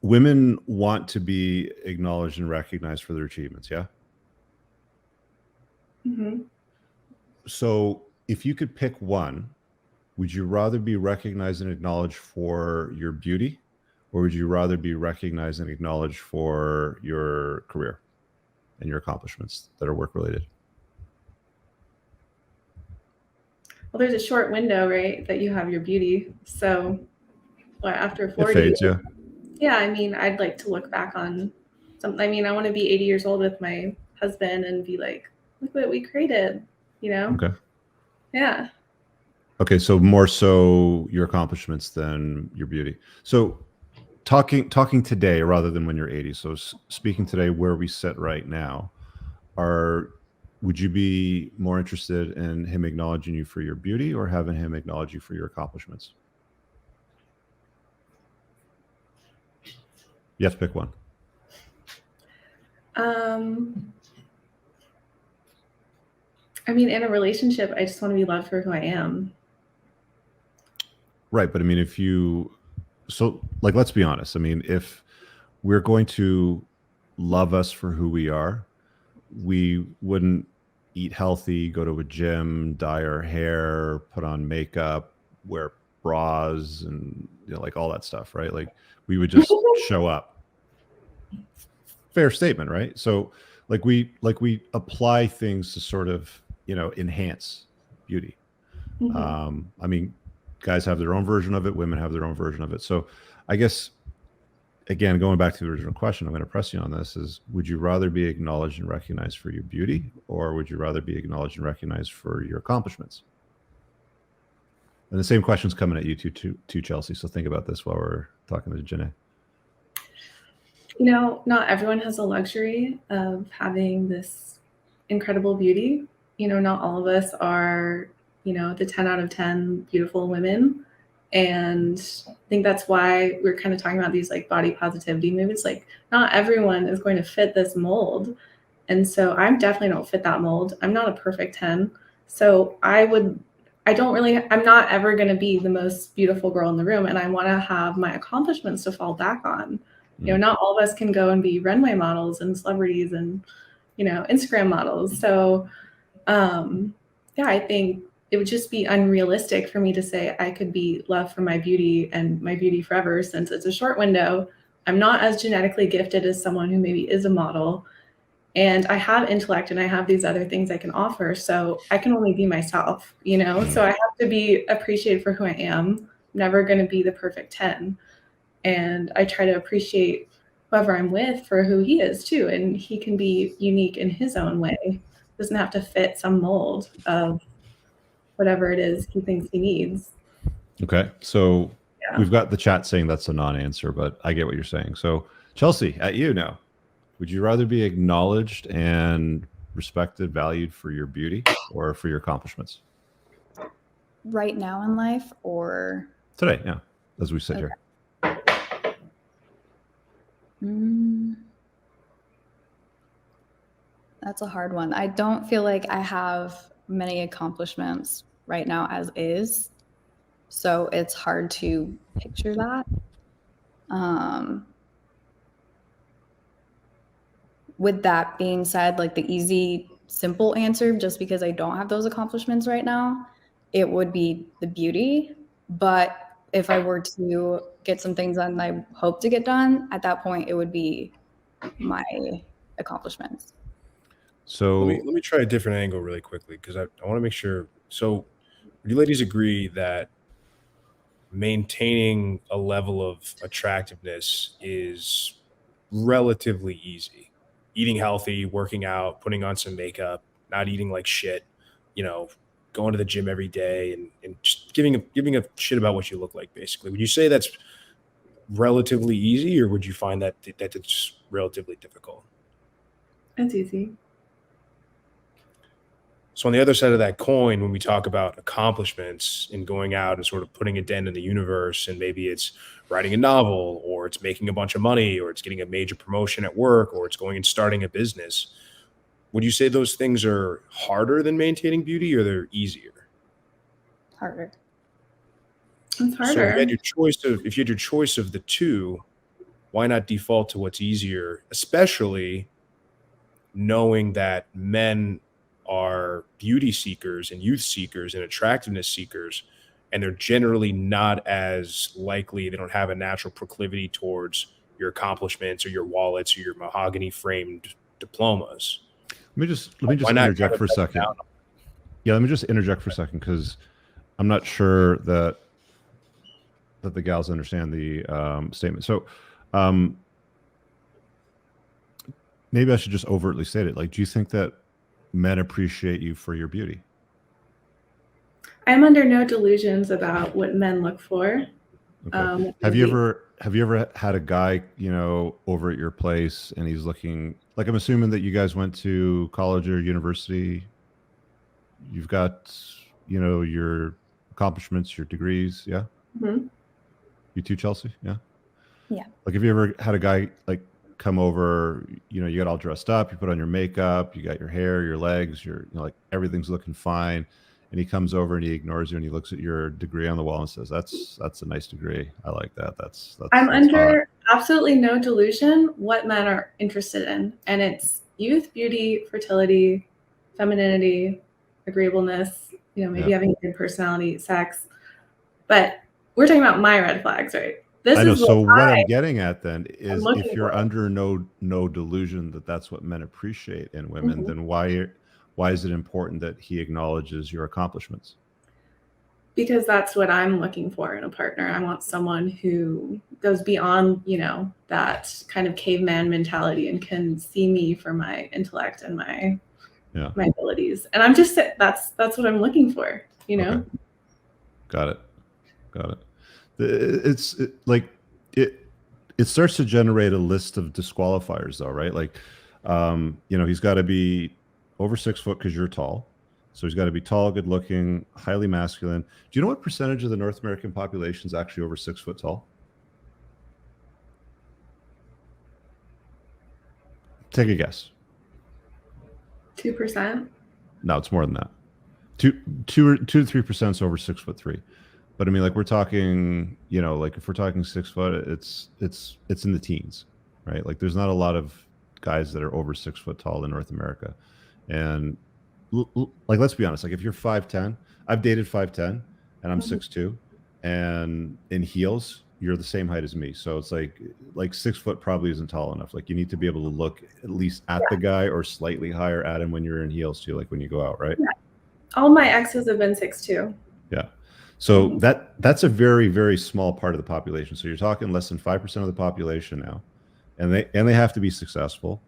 women want to be acknowledged and recognized for their achievements. Yeah. Mm-hmm. So if you could pick one, would you rather be recognized and acknowledged for your beauty, or would you rather be recognized and acknowledged for your career and your accomplishments that are work related? Well, there's a short window, right, that you have your beauty. So after It 40, fades, yeah. yeah, I mean, I'd like to look back on something. I mean, I want to be 80 years old with my husband and be like, look what we created, you know? Okay. Yeah. Okay, so more so your accomplishments than your beauty. So talking today rather than when you're 80. So speaking today, where we sit right now, would you be more interested in him acknowledging you for your beauty or having him acknowledge you for your accomplishments? You have to pick one. I mean, in a relationship, I just want to be loved for who I am. Right, but I mean, let's be honest. I mean, if we're going to love us for who we are, we wouldn't eat healthy, go to a gym, dye our hair, put on makeup, wear bras, and like all that stuff, right? Like we would just show up. Fair statement, right? So like we apply things to sort of enhance beauty. Mm-hmm. I mean, guys have their own version of it, women have their own version of it. So I guess, again, going back to the original question, I'm going to press you on this, is would you rather be acknowledged and recognized for your beauty, or would you rather be acknowledged and recognized for your accomplishments? And the same question's coming at you too, Chelsea. So think about this while we're talking to Janae. Not everyone has the luxury of having this incredible beauty. Not all of us are, the 10 out of 10 beautiful women. And I think that's why we're kind of talking about these like body positivity movements. Like, not everyone is going to fit this mold. And so I definitely don't fit that mold. I'm not a perfect 10. So I'm not ever going to be the most beautiful girl in the room. And I want to have my accomplishments to fall back on. Not all of us can go and be runway models and celebrities and, Instagram models. So, yeah, I think it would just be unrealistic for me to say I could be loved for my beauty and my beauty forever, since it's a short window. I'm not as genetically gifted as someone who maybe is a model. And I have intellect and I have these other things I can offer. So I can only be myself, So I have to be appreciated for who I am. I'm never going to be the perfect 10. And I try to appreciate whoever I'm with for who he is too. And he can be unique in his own way. Doesn't have to fit some mold of whatever it is he thinks he needs. Okay. So we've got the chat saying that's a non-answer, but I get what you're saying. So Chelsea, at you now. Would you rather be acknowledged and respected, valued for your beauty or for your accomplishments? Right now in life or? Today, yeah, as we sit here. That's a hard one. I don't feel like I have many accomplishments right now as is. So it's hard to picture that. With that being said, like the easy, simple answer, just because I don't have those accomplishments right now, it would be the beauty. But if I were to get some things done that I hope to get done, at that point, it would be my accomplishments. So let me try a different angle really quickly, because I want to make sure. So would you ladies agree that maintaining a level of attractiveness is relatively easy? Eating healthy, working out, putting on some makeup, not eating like shit, going to the gym every day, and just giving a shit about what you look like, basically. Would you say that's relatively easy, or would you find that it's relatively difficult? It's easy. So on the other side of that coin, when we talk about accomplishments and going out and sort of putting a dent in the universe, and maybe it's writing a novel, or it's making a bunch of money, or it's getting a major promotion at work, or it's going and starting a business, would you say those things are harder than maintaining beauty, or they're easier? Harder. It's harder. So if you had your choice of the two, why not default to what's easier, especially knowing that men are beauty seekers and youth seekers and attractiveness seekers, and they're generally not as likely, they don't have a natural proclivity towards your accomplishments or your wallets or your mahogany framed diplomas. Let me just interject for a second. Yeah, let me just interject for a second, because I'm not sure that the gals understand the statement. So maybe I should just overtly state it. Like, do you think that men appreciate you for your beauty? I'm under no delusions about what men look for. Okay. Have you ever had a guy, over at your place, and he's looking like, I'm assuming that you guys went to college or university. You've got, your accomplishments, your degrees. Yeah. Mm-hmm. You too, Chelsea? Yeah. Yeah. Like, have you ever had a guy like come over, you got all dressed up, you put on your makeup, you got your hair, your legs, your, like, everything's looking fine, and he comes over and he ignores you and he looks at your degree on the wall and says, that's a nice degree. I like that. That's I'm that's under hot. absolutely no delusion what men are interested in. And it's youth, beauty, fertility, femininity, agreeableness, maybe having a good personality, sex. But we're talking about my red flags, right? I know. So what I'm getting at then is, if you're for. under no delusion that that's what men appreciate in women, Mm-hmm. then why is it important that he acknowledges your accomplishments? Because that's what I'm looking for in a partner. I want someone who goes beyond, that kind of caveman mentality and can see me for my intellect and my abilities. And I'm just, that's what I'm looking for, Okay. Got it. It starts to generate a list of disqualifiers, though, right? Like, he's got to be over 6 foot because you're tall. So he's got to be tall, good looking, highly masculine. Do you know what percentage of the North American population is actually over 6 foot tall? Take a guess. 2%? No, it's more than that. 2 to 3% is over 6'3". But I mean, like, we're talking, like, if we're talking 6 foot, it's in the teens, right? Like, there's not a lot of guys that are over 6 foot tall in North America. And like, let's be honest, like, if you're 5'10", I've dated 5'10", and I'm 6'2", and in heels, you're the same height as me. So it's like 6 foot probably isn't tall enough. Like, you need to be able to look at least at the guy or slightly higher at him when you're in heels too, like when you go out, right? Yeah. All my exes have been 6'2". Yeah. So that's a very, very small part of the population. So you're talking less than 5% of the population now, and they have to be successful,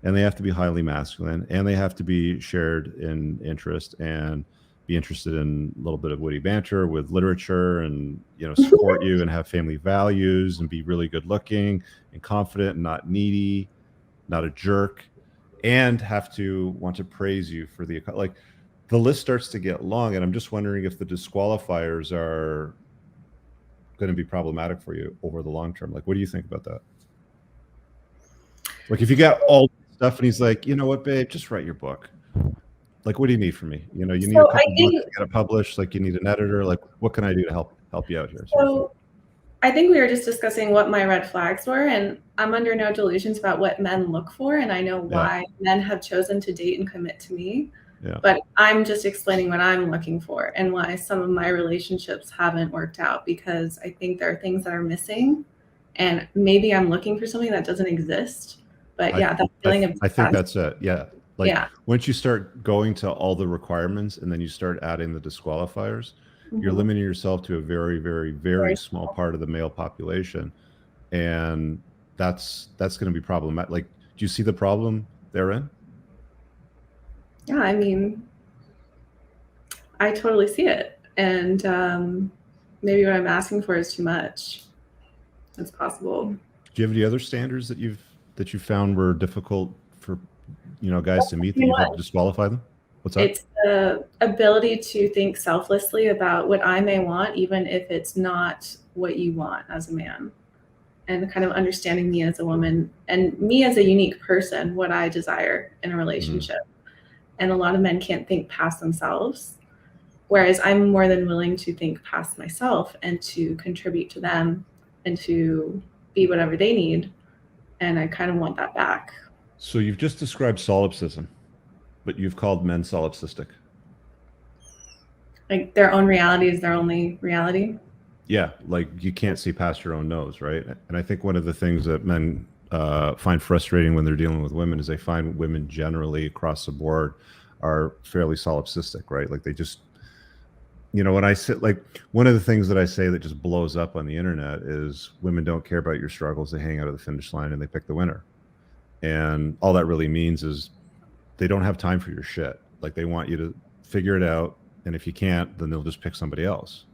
and they have to be highly masculine, and they have to be shared in interest and be interested in a little bit of witty banter with literature, and support you and have family values and be really good looking and confident and not needy, not a jerk, and have to want to praise you for the, like, the list starts to get long, and I'm just wondering if the disqualifiers are going to be problematic for you over the long term. Like, what do you think about that? Like, if you got all this stuff and he's like, you know what, babe, just write your book. Like, what do you need from me? You need a couple books to get it published. Like, you need an editor. Like, what can I do to help you out here? So I think we were just discussing what my red flags were, and I'm under no delusions about what men look for, and I know why men have chosen to date and commit to me. Yeah. But I'm just explaining what I'm looking for and why some of my relationships haven't worked out, because I think there are things that are missing, and maybe I'm looking for something that doesn't exist. But that feeling of I think that's it. Yeah. Like, once you start going to all the requirements and then you start adding the disqualifiers, you're limiting yourself to a very, very, very small part of the male population. And that's going to be problematic. Like, do you see the problem therein? Yeah, I mean, I totally see it. And maybe what I'm asking for is too much. It's possible. Do you have any other standards that you found were difficult for guys to meet, that you've had to disqualify them? What's that? It's the ability to think selflessly about what I may want, even if it's not what you want as a man, and kind of understanding me as a woman and me as a unique person, what I desire in a relationship. And a lot of men can't think past themselves, whereas I'm more than willing to think past myself and to contribute to them and to be whatever they need. And I kind of want that back. So you've just described solipsism, but you've called men solipsistic. Like their own reality is their only reality. Yeah, like you can't see past your own nose, right? And I think one of the things that men find frustrating when they're dealing with women is they find women generally across the board are fairly solipsistic, right? Like they just, you know, when I sit, like one of the things that I say that just blows up on the internet is women don't care about your struggles. They hang out of the finish line and they pick the winner. And all that really means is they don't have time for your shit. Like they want you to figure it out. And if you can't, then they'll just pick somebody else,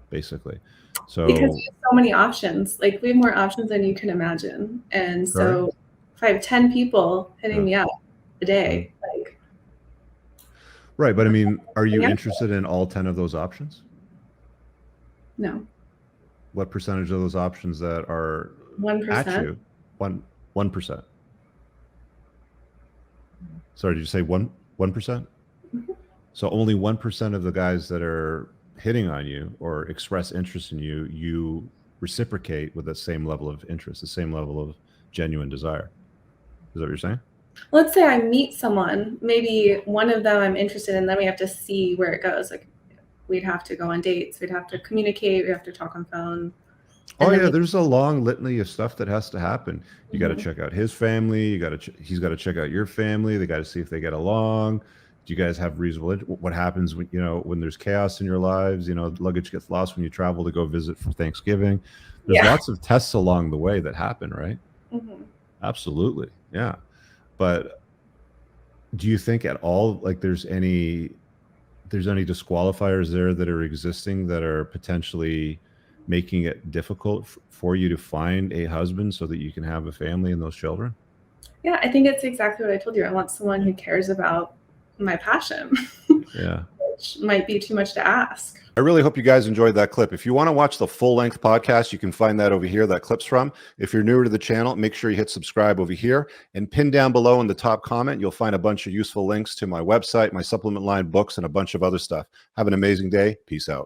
basically. So because we have so many options. Like we have more options than you can imagine. And so if I have 10 people hitting me up a day, like right. But I mean, are you interested in all 10 of those options? No. What percentage of those options that are 1%? at you? 1%. Sorry, did you say 1%? Mm-hmm. So only 1% of the guys that are hitting on you or express interest in you, you reciprocate with the same level of interest, the same level of genuine desire. Is that what you're saying? Let's say I meet someone, maybe one of them I'm interested in, then we have to see where it goes. Like we'd have to go on dates, we'd have to communicate, we'd have to talk on phone. Oh yeah, there's a long litany of stuff that has to happen. You got to check out his family. You got to he's got to check out your family. They got to see if they get along. Do you guys have reasonable? What happens when when there's chaos in your lives? Luggage gets lost when you travel to go visit for Thanksgiving. There's lots of tests along the way that happen, right? Mm-hmm. Absolutely, yeah. But do you think at all like there's any disqualifiers there that are existing that are potentially making it difficult for you to find a husband so that you can have a family and those children? Yeah, I think it's exactly what I told you. I want someone who cares about my passion. Yeah. Which might be too much to ask. I really hope you guys enjoyed that clip. If you want to watch the full-length podcast, you can find that over here, that clip's from. If you're newer to the channel, make sure you hit subscribe over here and pin down below in the top comment. You'll find a bunch of useful links to my website, my supplement line, books, and a bunch of other stuff. Have an amazing day. Peace out.